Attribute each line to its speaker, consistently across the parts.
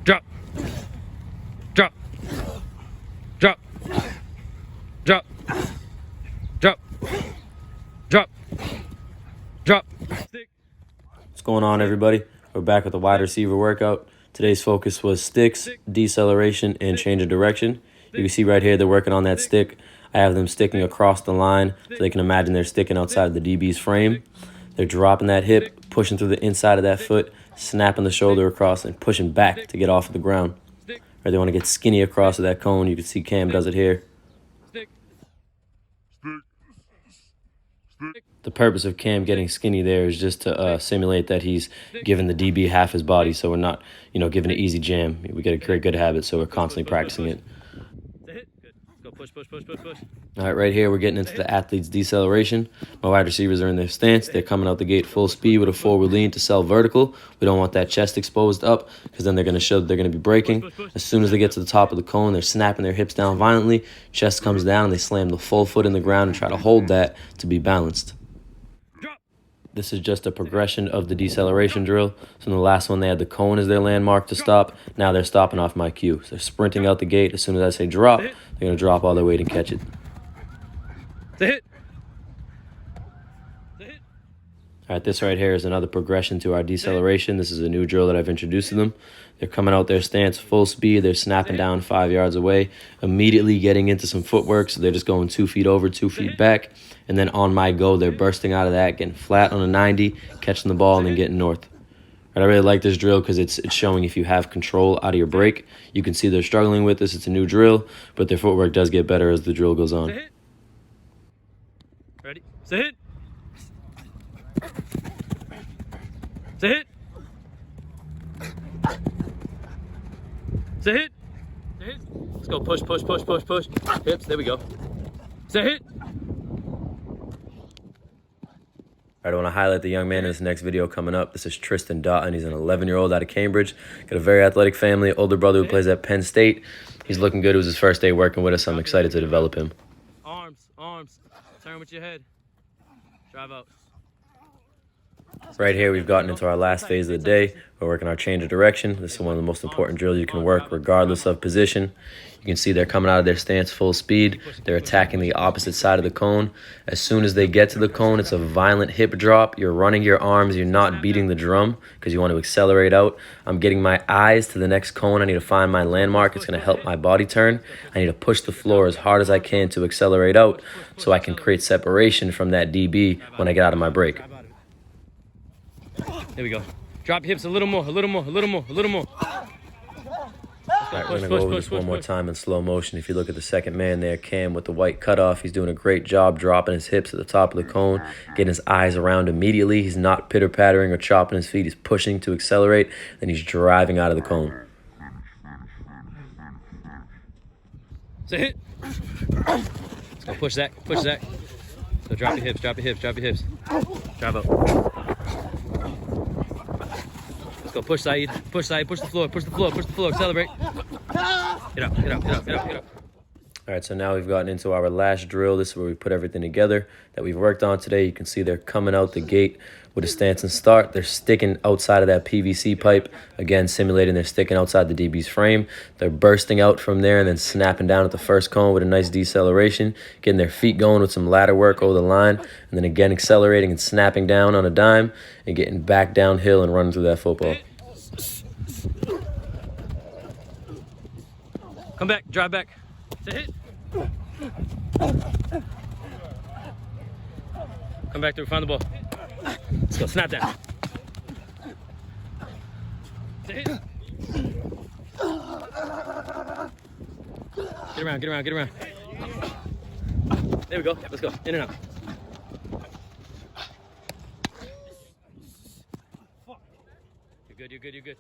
Speaker 1: drop, drop, drop, drop, drop, drop, drop. Stick.
Speaker 2: What's going on, everybody? We're back with a wide receiver workout. Today's focus was sticks, deceleration, and change of direction. You can see right here they're working on that stick. I have them sticking across the line so they can imagine they're sticking outside the DB's frame. They're dropping that hip, pushing through the inside of that foot, snapping the shoulder across, and pushing back to get off of the ground. Right, they want to get skinny across of that cone. You can see Cam does it here. The purpose of Cam getting skinny there is just to simulate that he's giving the DB half his body, so we're not, giving an easy jam. We get a great good habit, so we're constantly practicing it.
Speaker 1: Go push, push, push, push, push.
Speaker 2: All right, right here we're getting into the athlete's deceleration. My wide receivers are in their stance. They're coming out the gate full speed with a forward lean to sell vertical. We don't want that chest exposed up because then they're going to show that they're going to be breaking. As soon as they get to the top of the cone, they're snapping their hips down violently. Chest comes down, and they slam the full foot in the ground and try to hold that to be balanced. This is just a progression of the deceleration drill. So in the last one, they had the cone as their landmark to stop. Now they're stopping off my cue. So they're sprinting out the gate. As soon as I say drop, they're going to drop all their weight and catch it.
Speaker 1: It's a hit.
Speaker 2: All right, this right here is another progression to our deceleration. This is a new drill that I've introduced to them. They're coming out their stance full speed. They're snapping down 5 yards away, immediately getting into some footwork. So they're just going 2 feet over, 2 feet back. And then on my go, they're bursting out of that, getting flat on a 90, catching the ball, and then getting north. And I really like this drill because it's showing if you have control out of your break. You can see they're struggling with this. It's a new drill, but their footwork does get better as the drill goes on.
Speaker 1: Ready? It's a hit. It's a hit. It's a hit. It's a hit. Let's go push, push, push, push, push. Hips, there we go. It's a hit.
Speaker 2: All right, I want to highlight the young man in this next video coming up. This is Tristan Dotton. He's an 11-year-old out of Cambridge. Got a very athletic family, older brother who plays at Penn State. He's looking good. It was his first day working with us. I'm excited to develop him.
Speaker 1: Arms, arms. Turn with your head. Drive out.
Speaker 2: Right here, we've gotten into our last phase of the day. We're working our change of direction. This is one of the most important drills you can work regardless of position. You can see they're coming out of their stance full speed. They're attacking the opposite side of the cone. As soon as they get to the cone, it's a violent hip drop. You're running your arms. You're not beating the drum because you want to accelerate out. I'm getting my eyes to the next cone. I need to find my landmark. It's going to help my body turn. I need to push the floor as hard as I can to accelerate out so I can create separation from that DB when I get out of my break.
Speaker 1: There we go. Drop your hips a little more, a little more, a little more, a little more.
Speaker 2: All right, we're going to go over this one more time in slow motion. If you look at the second man there, Cam, with the white cutoff, he's doing a great job dropping his hips at the top of the cone, getting his eyes around immediately. He's not pitter-pattering or chopping his feet. He's pushing to accelerate, then he's driving out of the cone.
Speaker 1: It's a hit. Let's go push that, push that. So drop your hips, drop your hips, drop your hips. Drive up. Let's go push Saeed, push Saeed, push the floor, push the floor, push the floor, accelerate. Get up, get up, get up, get up, get up.
Speaker 2: All right, so now we've gotten into our last drill. This is where we put everything together that we've worked on today. You can see they're coming out the gate with a stance and start. They're sticking outside of that PVC pipe, again, simulating they're sticking outside the DB's frame. They're bursting out from there and then snapping down at the first cone with a nice deceleration, getting their feet going with some ladder work over the line, and then again accelerating and snapping down on a dime and getting back downhill and running through that football.
Speaker 1: Come back, drive back. It's a hit. Come back through, find the ball. Let's go, snap down. It's a hit. Get around, get around, get around. There we go, let's go, in and out. You're good, you're good, you're good.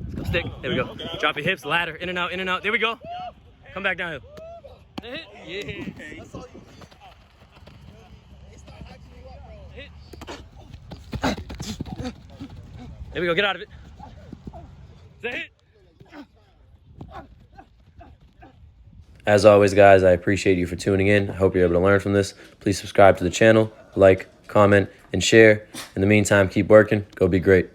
Speaker 1: Let's go, stick, there we go. Drop your hips, ladder, in and out, there we go. Come back downhill. Hit. Yeah. There we go, get out of it. That's it.
Speaker 2: As always, guys, I appreciate you for tuning in. I hope you're able to learn from this. Please subscribe to the channel, like, comment, and share. In the meantime, keep working. Go be great.